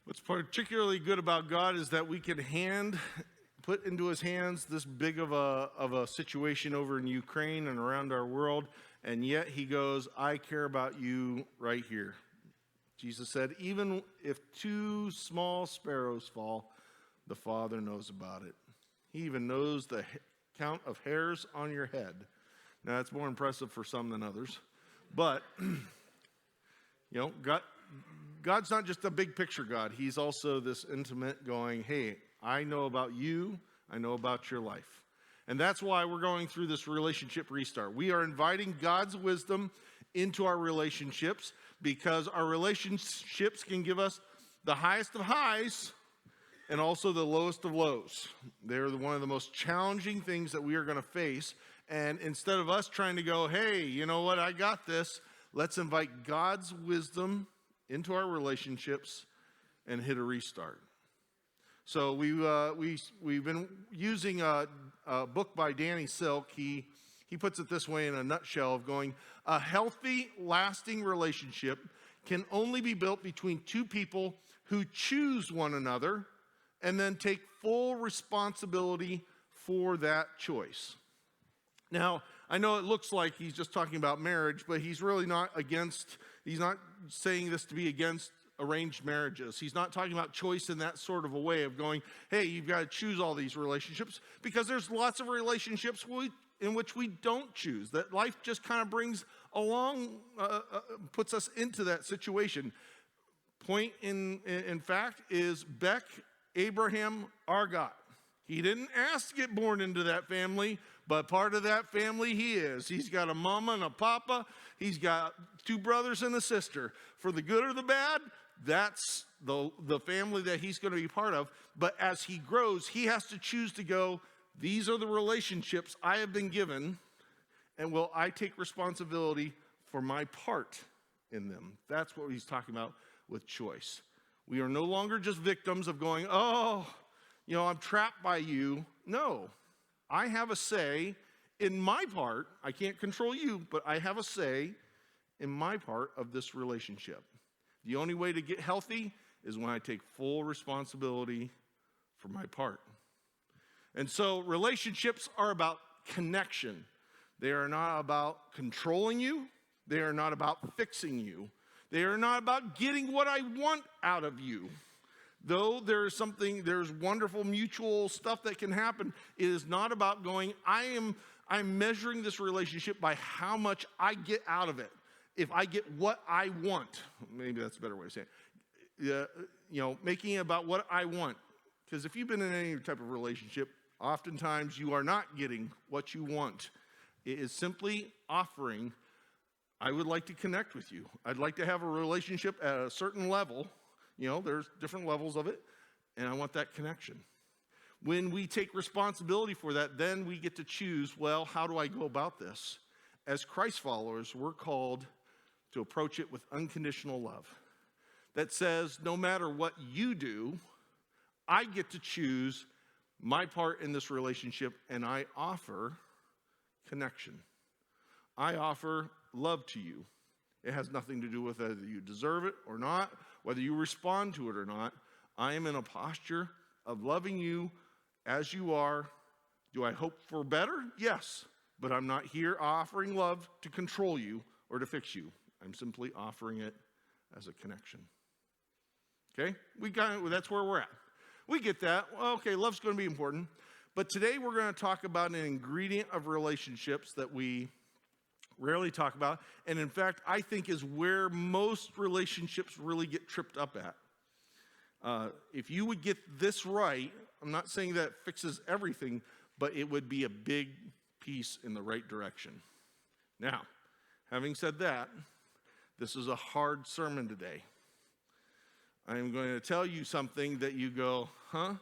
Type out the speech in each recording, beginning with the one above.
What's particularly good about God is that we can put into his hands this big of a situation over in Ukraine and around our world, and yet he goes, I care about you right here. Jesus said, even if 2 small sparrows fall, the Father knows about it. He even knows the count of hairs on your head. Now, that's more impressive for some than others. But, God's not just a big picture God. He's also this intimate going, hey, I know about you. I know about your life. And that's why we're going through this relationship restart. We are inviting God's wisdom into our relationships because our relationships can give us the highest of highs and also the lowest of lows. They're one of the most challenging things that we are going to face. And instead of us trying to go, hey, you know what, I got this, let's invite God's wisdom into our relationships and hit a restart. So we've been using a book by Danny Silk. He puts it this way in a nutshell of going, a healthy, lasting relationship can only be built between 2 people who choose one another and then take full responsibility for that choice. Now, I know it looks like he's just talking about marriage, but he's really not he's not saying this to be against arranged marriages. He's not talking about choice in that sort of a way of going, hey, you've got to choose all these relationships, because there's lots of relationships in which we don't choose, that life just kind of brings along, puts us into that situation. Point in fact is Beck Abraham Argot. He didn't ask to get born into that family, but part of that family he is. He's got a mama and a papa. He's got 2 brothers and a sister. For the good or the bad, that's the family that he's going to be part of. But as he grows, he has to choose to go, these are the relationships I have been given, and will I take responsibility for my part in them? That's what he's talking about with choice. We are no longer just victims of going, oh, I'm trapped by you. No, I have a say in my part. I can't control you, but I have a say in my part of this relationship. The only way to get healthy is when I take full responsibility for my part. And so relationships are about connection. They are not about controlling you. They are not about fixing you. They are not about getting what I want out of you. Though there's wonderful mutual stuff that can happen, it is not about going, I'm measuring this relationship by how much I get out of it. If I get what I want, maybe that's a better way to say it. Making it about what I want. Because if you've been in any type of relationship, oftentimes you are not getting what you want. It is simply offering, I would like to connect with you. I'd like to have a relationship at a certain level. There's different levels of it, and I want that connection. When we take responsibility for that, then we get to choose, well, how do I go about this? As Christ followers, we're called to approach it with unconditional love. That says, no matter what you do, I get to choose my part in this relationship, and I offer connection. I offer love to you. It has nothing to do with whether you deserve it or not, whether you respond to it or not. I am in a posture of loving you as you are. Do I hope for better? Yes. But I'm not here offering love to control you or to fix you. I'm simply offering it as a connection. Okay? That's where we're at. We get that. Well, okay, love's going to be important. But today we're going to talk about an ingredient of relationships that we rarely talk about, and in fact, I think is where most relationships really get tripped up at. If you would get this right, I'm not saying that fixes everything, but it would be a big piece in the right direction. Now, having said that, this is a hard sermon today. I am going to tell you something that you go, huh?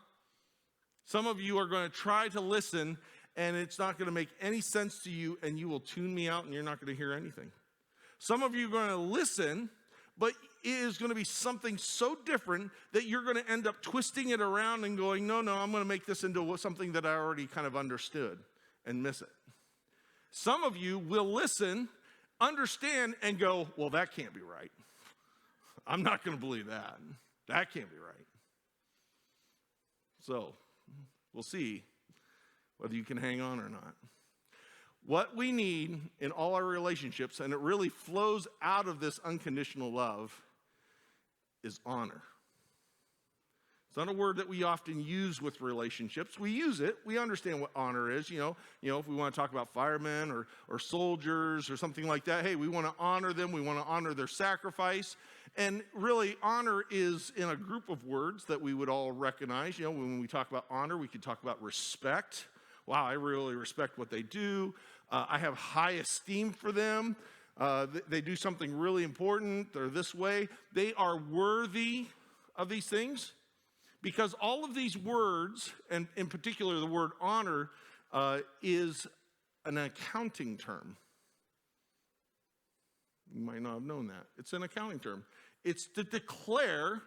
Some of you are going to try to listen, and it's not going to make any sense to you, and you will tune me out, and you're not going to hear anything. Some of you are going to listen, but it is going to be something so different that you're going to end up twisting it around and going, no, I'm going to make this into something that I already kind of understood, and miss it. Some of you will listen, understand, and go, well, that can't be right. I'm not going to believe that. That can't be right. So, we'll see whether you can hang on or not. What we need in all our relationships, and it really flows out of this unconditional love, is honor. It's not a word that we often use with relationships. We use it. We understand what honor is. You know, if we want to talk about firemen or soldiers or something like that, hey, we want to honor them. We want to honor their sacrifice. And really, honor is in a group of words that we would all recognize. You know, when we talk about honor, we could talk about respect. Wow, I really respect what they do. I have high esteem for them. They do something really important. They're this way. They are worthy of these things. Because all of these words, and in particular the word honor, is an accounting term. You might not have known that. It's an accounting term. It's to declare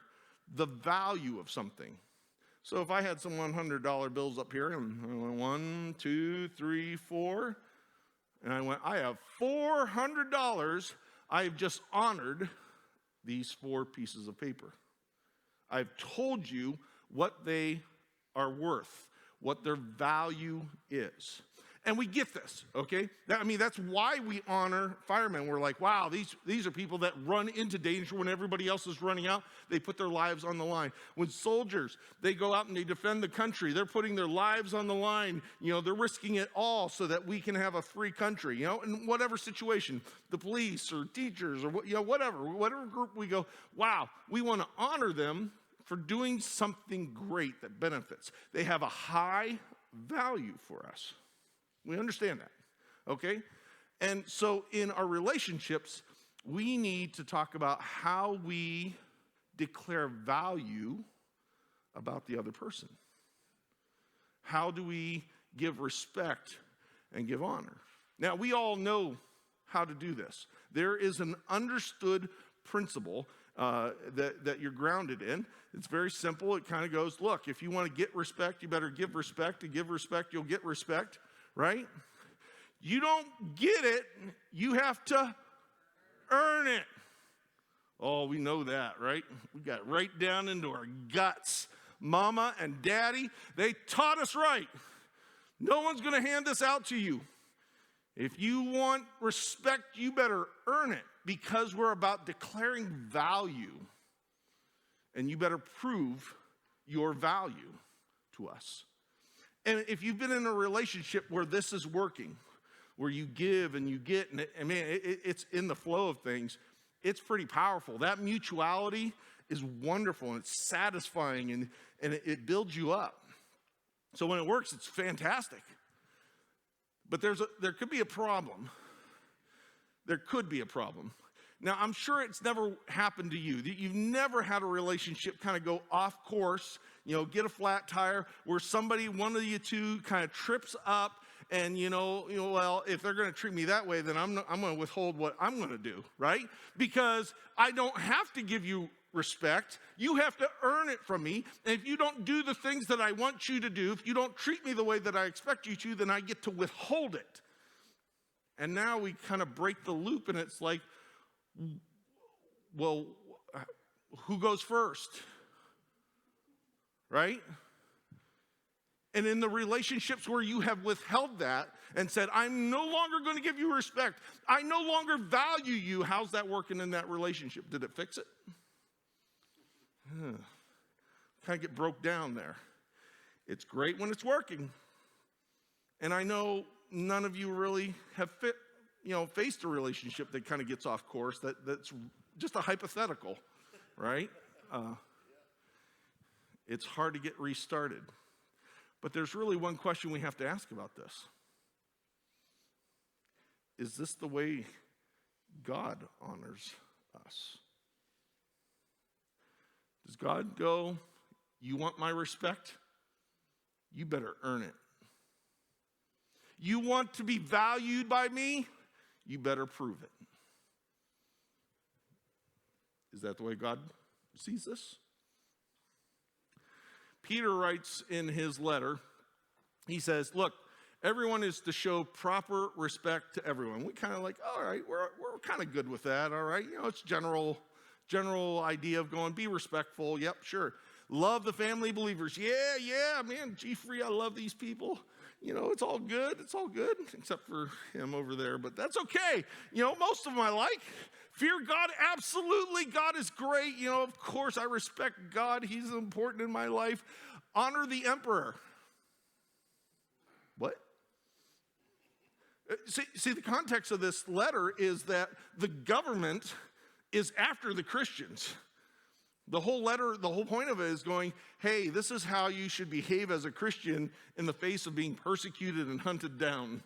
the value of something. So if I had some $100 bills up here, and I went 1, 2, 3, 4, and I went, I have $400, I've just honored these 4 pieces of paper. I've told you what they are worth, what their value is. And we get this, okay? That's why we honor firemen. We're like, wow, these are people that run into danger when everybody else is running out. They put their lives on the line. When soldiers, they go out and they defend the country. They're putting their lives on the line. You know, they're risking it all so that we can have a free country, you know, in whatever situation. The police or teachers or, you know, whatever group we go, wow, we want to honor them for doing something great that benefits. They have a high value for us. We understand that, okay? And so in our relationships, we need to talk about how we declare value about the other person. How do we give respect and give honor? Now, we all know how to do this. There is an understood principle that you're grounded in. It's very simple. It kind of goes, look, if you want to get respect, you better give respect. To give respect, you'll get respect. Right? You don't get it, you have to earn it. Oh, we know that, right? We got right down into our guts. Mama and Daddy, they taught us right. No one's going to hand this out to you. If you want respect, you better earn it, because we're about declaring value. And you better prove your value to us. And if you've been in a relationship where this is working, where you give and you get, and it's in the flow of things, it's pretty powerful. That mutuality is wonderful, and it's satisfying, and it builds you up. So when it works, it's fantastic. But there could be a problem. There could be a problem. Now, I'm sure it's never happened to you. You've never had a relationship kind of go off course, you know, get a flat tire, where one of you two kind of trips up, and well, if they're going to treat me that way, then I'm going to withhold what I'm going to do, right? Because I don't have to give you respect. You have to earn it from me. And if you don't do the things that I want you to do, if you don't treat me the way that I expect you to, then I get to withhold it. And now we kind of break the loop, and it's like, well, who goes first? Right? And in the relationships where you have withheld that and said, I'm no longer going to give you respect, I no longer value you, how's that working in that relationship? Did it fix it? Kind of get broke down there. It's great when it's working. And I know none of you really have faced a relationship that kind of gets off course, that's just a hypothetical, right? It's hard to get restarted. But there's really one question we have to ask about this. Is this the way God honors us? Does God go, you want my respect? You better earn it. You want to be valued by me? You better prove it. Is that the way God sees this? Peter writes in his letter, he says, look, everyone is to show proper respect to everyone. We kind of like, all right, we're kind of good with that, all right? It's general general idea of going, be respectful. Yep, sure. Love the family believers. Yeah, man, G-Free, I love these people. It's all good. It's all good, except for him over there, but that's okay. Most of them I like. Fear God, absolutely. God is great. Of course, I respect God. He's important in my life. Honor the emperor. What? See, the context of this letter is that the government is after the Christians. The whole letter, the whole point of it is going, hey, this is how you should behave as a Christian in the face of being persecuted and hunted down.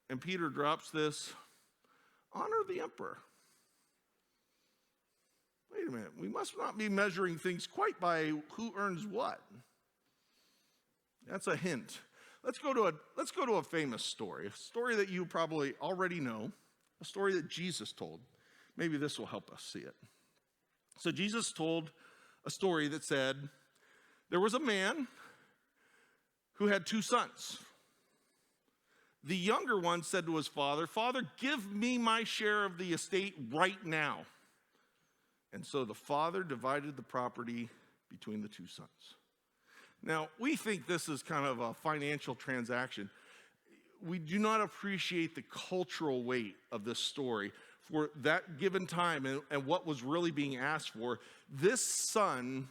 And Peter drops this, honor the emperor. Wait a minute, we must not be measuring things quite by who earns what. That's a hint. Let's go to a famous story, a story that you probably already know, a story that Jesus told. Maybe this will help us see it. So Jesus told a story that said, there was a man who had 2 sons. The younger one said to his father, Father, give me my share of the estate right now. And so the father divided the property between the 2 sons. Now, we think this is kind of a financial transaction. We do not appreciate the cultural weight of this story. For that given time and what was really being asked for, this son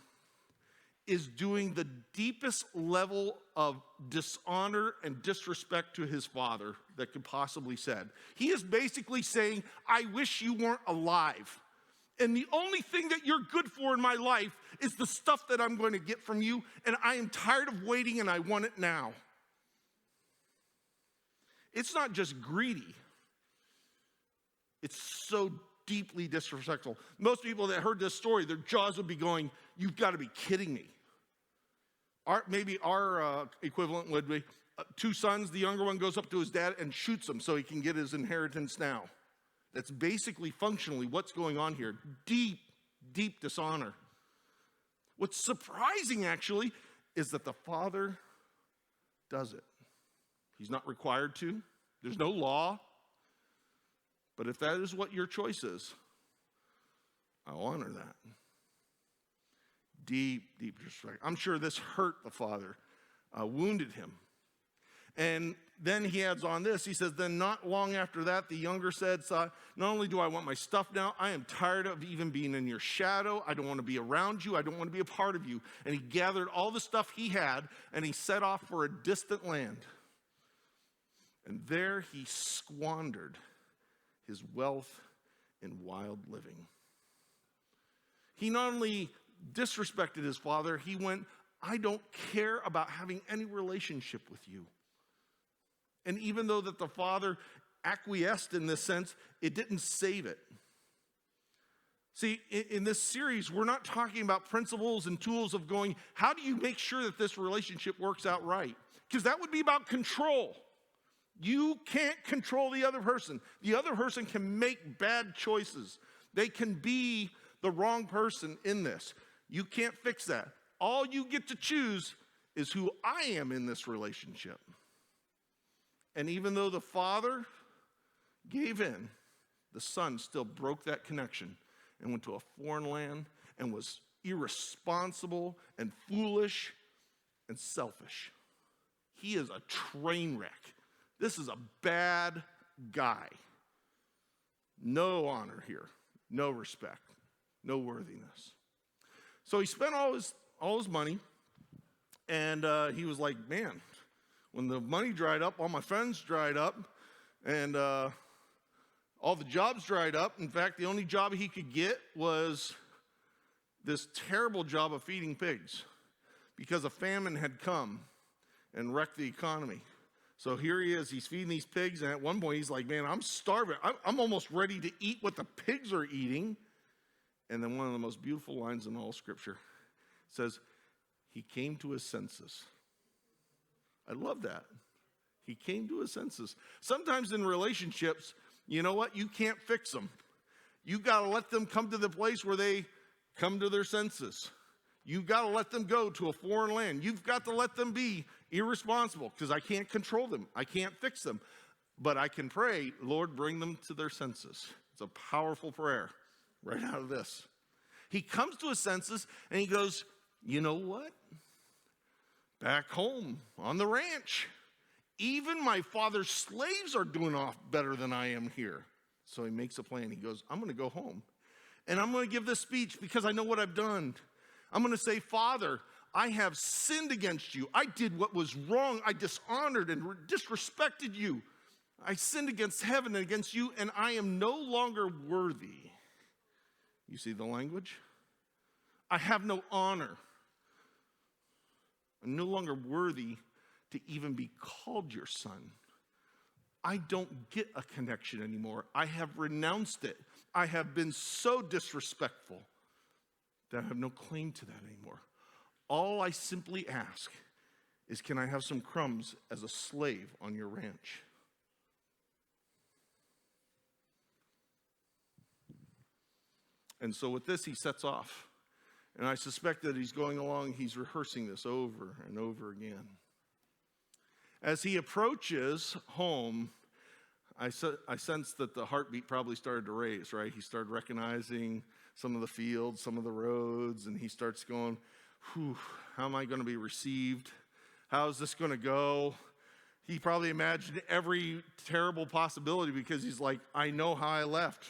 is doing the deepest level of dishonor and disrespect to his father that could possibly said. He is basically saying, I wish you weren't alive. And the only thing that you're good for in my life is the stuff that I'm going to get from you, and I am tired of waiting and I want it now. It's not just greedy. It's so deeply disrespectful. Most people that heard this story, their jaws would be going, you've got to be kidding me. Maybe our equivalent would be 2 sons, the younger one goes up to his dad and shoots him so he can get his inheritance now. That's basically functionally what's going on here. Deep, deep dishonor. What's surprising actually is that the father does it. He's not required to. There's no law. But if that is what your choice is, I'll honor that. Deep, deep disrespect. I'm sure this hurt the father, wounded him. And then he adds on this. He says, then not long after that, the younger said, not only do I want my stuff now, I am tired of even being in your shadow. I don't want to be around you. I don't want to be a part of you. And he gathered all the stuff he had, and he set off for a distant land. And there he squandered his wealth in wild living. He not only disrespected his father, he went, I don't care about having any relationship with you. And even though that the father acquiesced in this sense, it didn't save it. See, in this series, we're not talking about principles and tools of going, how do you make sure that this relationship works out right? Because that would be about control. You can't control the other person. The other person can make bad choices. They can be the wrong person in this. You can't fix that. All you get to choose is who I am in this relationship. And even though the father gave in, the son still broke that connection and went to a foreign land and was irresponsible and foolish and selfish. He is a train wreck. This is a bad guy. No honor here, no respect, no worthiness. So he spent all his money, and he was like, man, when the money dried up, all my friends dried up, and all the jobs dried up. In fact, the only job he could get was this terrible job of feeding pigs because a famine had come and wrecked the economy. So here he is, he's feeding these pigs, and at one point he's like, man, I'm starving. I'm almost ready to eat what the pigs are eating. And then one of the most beautiful lines in all Scripture says, he came to his senses. I love that. He came to his senses. Sometimes in relationships, you know what? You can't fix them. You got to let them come to the place where they come to their senses. You've got to let them go to a foreign land. You've got to let them be irresponsible because I can't control them. I can't fix them. But I can pray, Lord, bring them to their senses. It's a powerful prayer right out of this. He comes to his senses and he goes, you know what? Back home on the ranch, even my father's slaves are doing off better than I am here. So he makes a plan. He goes, I'm going to go home. And I'm going to give this speech because I know what I've done. I'm going to say, Father, I have sinned against you. I did what was wrong. I dishonored and disrespected you. I sinned against heaven and against you, and I am no longer worthy. You see the language? I have no honor. I'm no longer worthy to even be called your son. I don't get a connection anymore. I have renounced it. I have been so disrespectful that I have no claim to that anymore. All I simply ask is, can I have some crumbs as a slave on your ranch? And so with this, he sets off. And I suspect that he's going along, he's rehearsing this over and over again. As he approaches home, I sense that the heartbeat probably started to raise, right? He started recognizing some of the fields, some of the roads, and he starts going, whew, how am I going to be received? How is this going to go? He probably imagined every terrible possibility because he's like, I know how I left.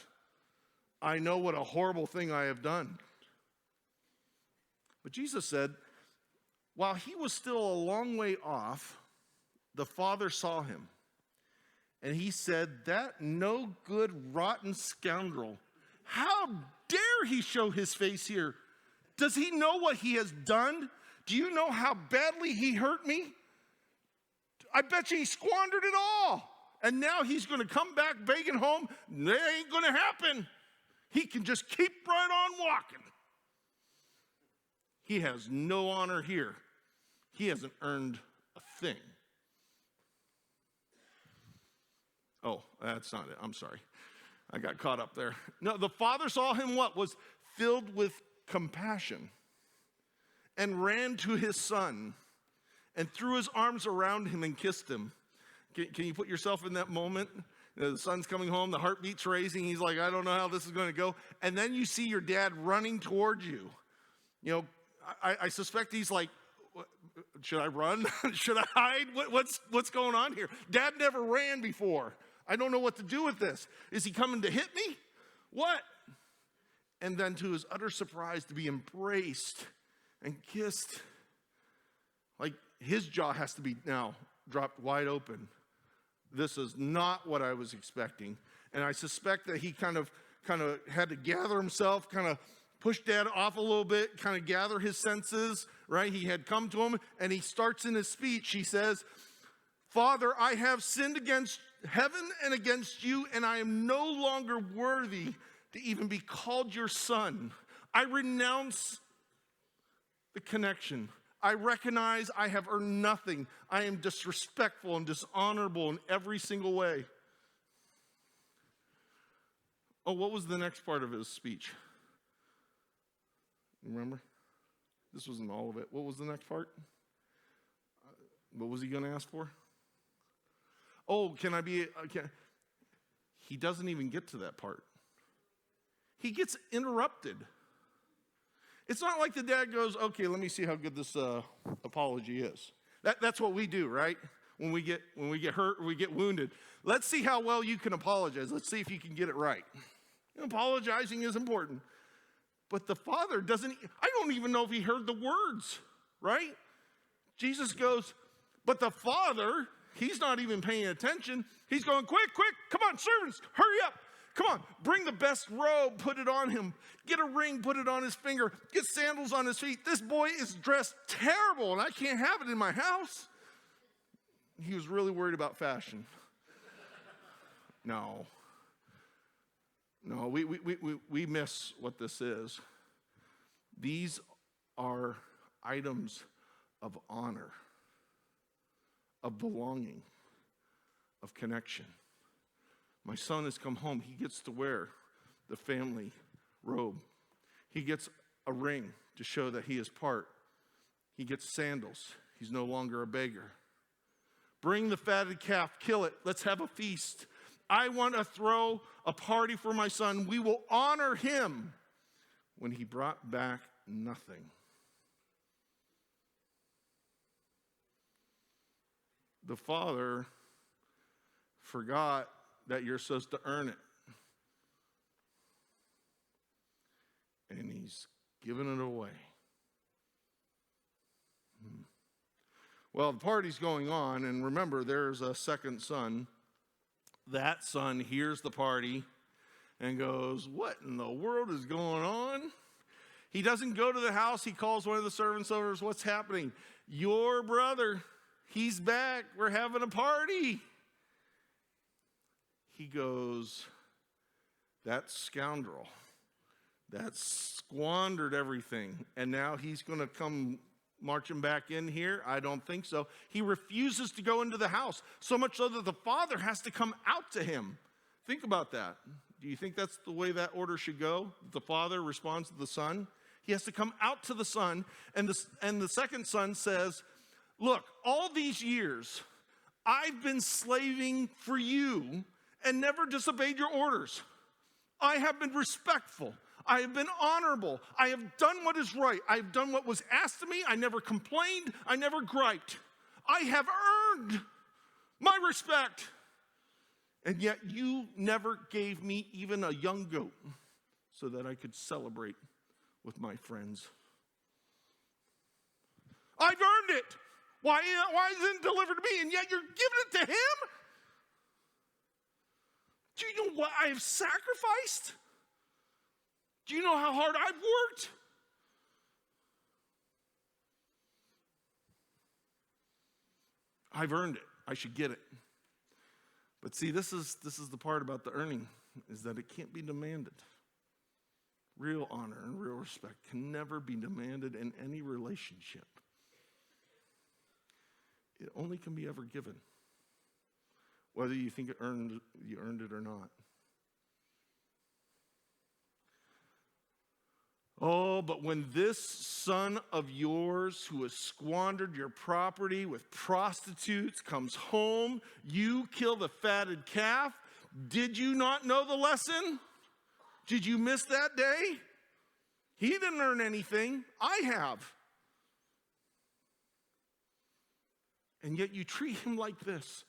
I know what a horrible thing I have done. But Jesus said, while he was still a long way off, the Father saw him. And he said, that no good, rotten scoundrel, how dare he show his face here? Does he know what he has done? Do you know how badly he hurt me? I bet you he squandered it all. And now he's going to come back begging home. That ain't going to happen. He can just keep right on walking. He has no honor here. He hasn't earned a thing. Oh, that's not it. I'm sorry. I got caught up there. No, the Father saw him what? Was filled with compassion and ran to his son and threw his arms around him and kissed him. Can you put yourself in that moment? The son's coming home, the heartbeat's raising. He's like, I don't know how this is going to go. And then you see your dad running towards you. You know, I suspect he's like, should I run? Should I hide? What's going on here? Dad never ran before. I don't know what to do with this. Is he coming to hit me? What? And then to his utter surprise, to be embraced and kissed. Like his jaw has to be now dropped wide open. This is not what I was expecting. And I suspect that he kind of had to gather himself, kind of push Dad off a little bit, kind of gather his senses, right? He had come to him, and he starts in his speech. He says, Father, I have sinned against heaven and against you, and I am no longer worthy to even be called your son. I renounce the connection. I recognize I have earned nothing. I am disrespectful and dishonorable in every single way. Oh, what was the next part of his speech? Remember? This wasn't all of it. What was the next part? What was he going to ask for? Oh, he doesn't even get to that part. He gets interrupted. It's not like the dad goes, okay, let me see how good this apology is. That's what we do, right? When we get hurt or we get wounded. Let's see how well you can apologize. Let's see if you can get it right. Apologizing is important. But the Father I don't even know if he heard the words, right? Jesus goes, but the Father, he's not even paying attention. He's going, quick, come on, servants, hurry up. Come on, bring the best robe, put it on him. Get a ring, put it on his finger. Get sandals on his feet. This boy is dressed terrible, and I can't have it in my house. He was really worried about fashion. No, we miss what this is. These are items of honor, of belonging, of connection. My son has come home. He gets to wear the family robe. He gets a ring to show that he is part. He gets sandals. He's no longer a beggar. Bring the fatted calf, kill it. Let's have a feast. I want to throw a party for my son. We will honor him, when he brought back nothing. The father forgot that you're supposed to earn it. And he's giving it away. Well, the party's going on, and remember, there's a second son. That son hears the party and goes, what in the world is going on? He doesn't go to the house. He calls one of the servants over. What's happening? Your brother, he's back. We're having a party. He goes, that scoundrel, that squandered everything, and now he's going to come marching back in here? I don't think so. He refuses to go into the house, so much so that the father has to come out to him. Think about that. Do you think that's the way that order should go? The father responds to the son. He has to come out to the son, and the second son says, look, all these years, I've been slaving for you and never disobeyed your orders. I have been respectful. I have been honorable. I have done what is right. I have done what was asked of me. I never complained. I never griped. I have earned my respect. And yet you never gave me even a young goat so that I could celebrate with my friends. I've earned it. Why isn't it delivered to me? And yet you're giving it to him? Do you know what I have sacrificed? Do you know how hard I've worked? I've earned it. I should get it. But see, this is the part about the earning, is that it can't be demanded. Real honor and real respect can never be demanded in any relationship. It only can be ever given, whether you think you earned it or not. Oh, but when this son of yours who has squandered your property with prostitutes comes home, you kill the fatted calf. Did you not know the lesson? Did you miss that day? He didn't earn anything. I have. And yet you treat him like this.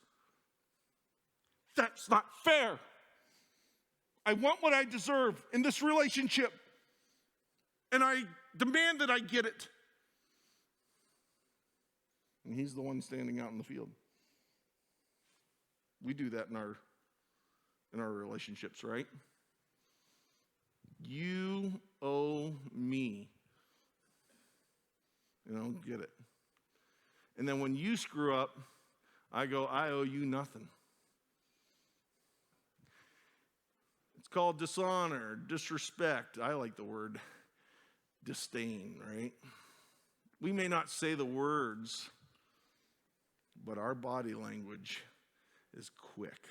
That's not fair. I want what I deserve in this relationship. And I demand that I get it. And he's the one standing out in the field. We do that in our relationships, right? You owe me. And I don't get it. And then when you screw up, I go, I owe you nothing. It's called dishonor, disrespect. I like the word disdain, right? We may not say the words, but our body language is quick.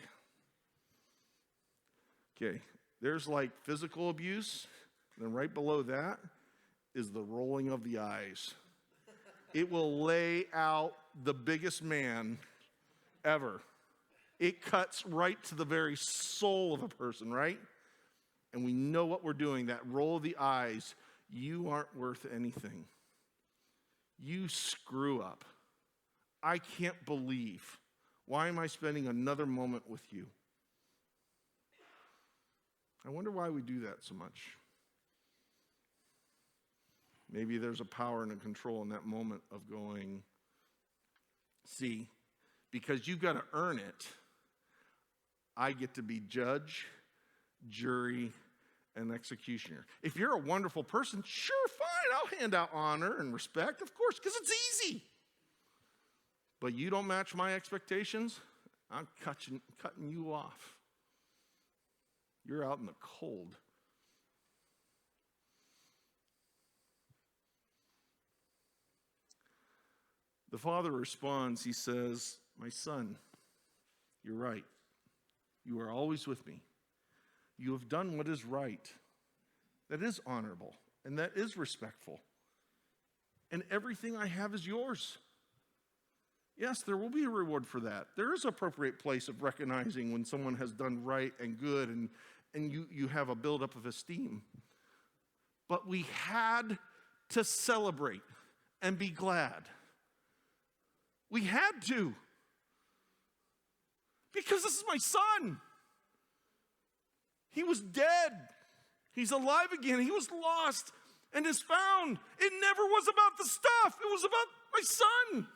Okay, there's like physical abuse, and then right below that is the rolling of the eyes. It will lay out the biggest man ever. It cuts right to the very soul of a person, right? And we know what we're doing, that roll of the eyes. You aren't worth anything. You screw up. I can't believe. Why am I spending another moment with you? I wonder why we do that so much. Maybe there's a power and a control in that moment of going, see, because you've got to earn it, I get to be judge, jury, and executioner. If you're a wonderful person, sure, fine, I'll hand out honor and respect, of course, because it's easy. But you don't match my expectations, I'm cutting you off. You're out in the cold. The father responds, he says, my son, you're right. You are always with me. You have done what is right, that is honorable, and that is respectful. And everything I have is yours. Yes, there will be a reward for that. There is an appropriate place of recognizing when someone has done right and good, and you have a buildup of esteem. But we had to celebrate and be glad. We had to. Because this is my son. He was dead. He's alive again. He was lost and is found. It never was about the stuff. It was about my son.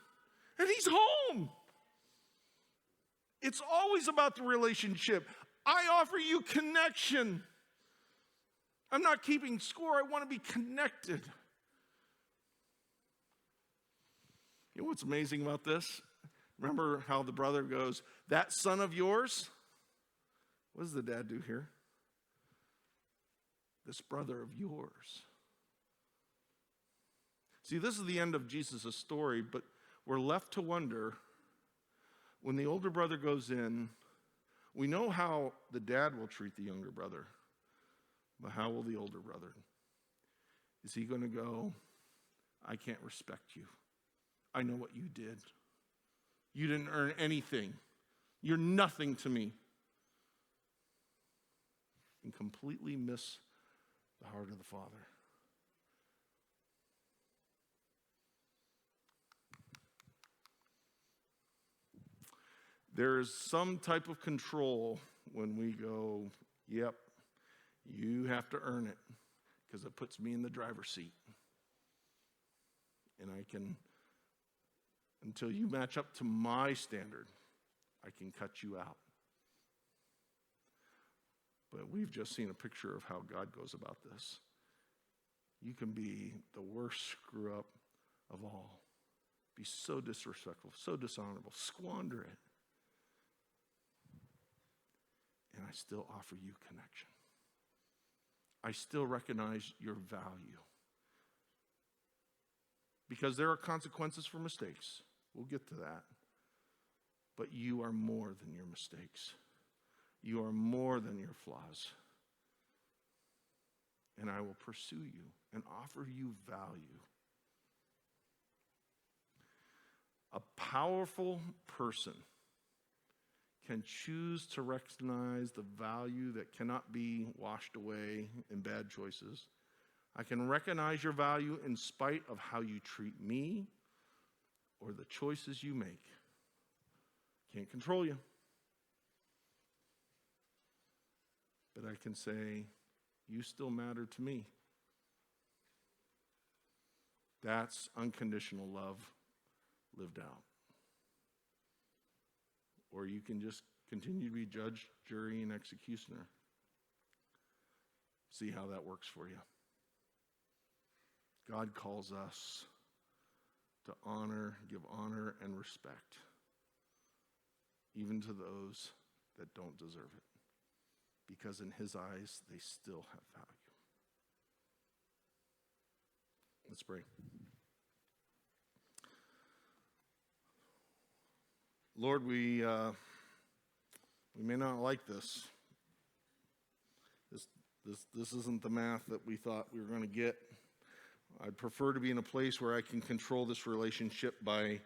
And he's home. It's always about the relationship. I offer you connection. I'm not keeping score. I want to be connected. You know what's amazing about this? Remember how the brother goes, that son of yours? What does the dad do here? This brother of yours. See, this is the end of Jesus' story, but we're left to wonder, when the older brother goes in, we know how the dad will treat the younger brother, but how will the older brother? Is he going to go, I can't respect you. I know what you did. You didn't earn anything. You're nothing to me. And completely miss the heart of the Father. There is some type of control when we go, yep, you have to earn it, because it puts me in the driver's seat. And I can, until you match up to my standard, I can cut you out. But we've just seen a picture of how God goes about this. You can be the worst screw up of all. Be so disrespectful, so dishonorable, squander it. And I still offer you connection. I still recognize your value. Because there are consequences for mistakes. We'll get to that. But you are more than your mistakes. You are more than your flaws. And I will pursue you and offer you value. A powerful person can choose to recognize the value that cannot be washed away in bad choices. I can recognize your value in spite of how you treat me or the choices you make. Can't control you. But I can say, you still matter to me. That's unconditional love lived out. Or you can just continue to be judge, jury, and executioner. See how that works for you. God calls us to honor, give honor and respect, even to those that don't deserve it. Because in his eyes, they still have value. Let's pray. Lord, we may not like this. This isn't the math that we thought we were going to get. I'd prefer to be in a place where I can control this relationship by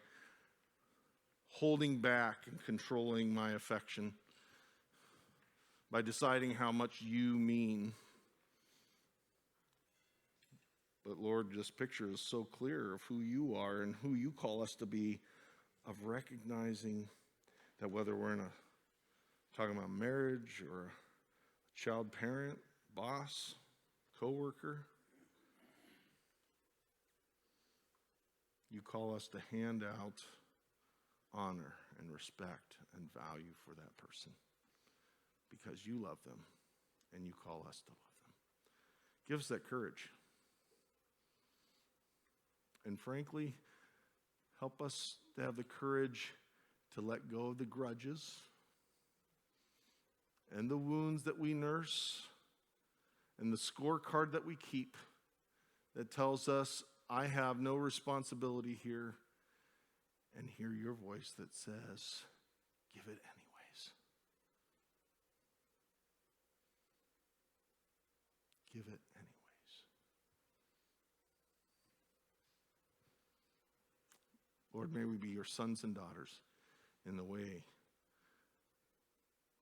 holding back and controlling my affection, by deciding how much you mean. But Lord, this picture is so clear of who you are and who you call us to be, of recognizing that whether we're talking about marriage or a child parent, boss, coworker, you call us to hand out honor and respect and value for that person because you love them and you call us to love them. Give us that courage. And frankly, help us to have the courage to let go of the grudges and the wounds that we nurse and the scorecard that we keep that tells us, I have no responsibility here, and hear your voice that says, give it anyways. Give it anyways. Lord, may we be your sons and daughters in the way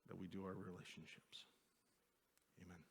that we do our relationships. Amen.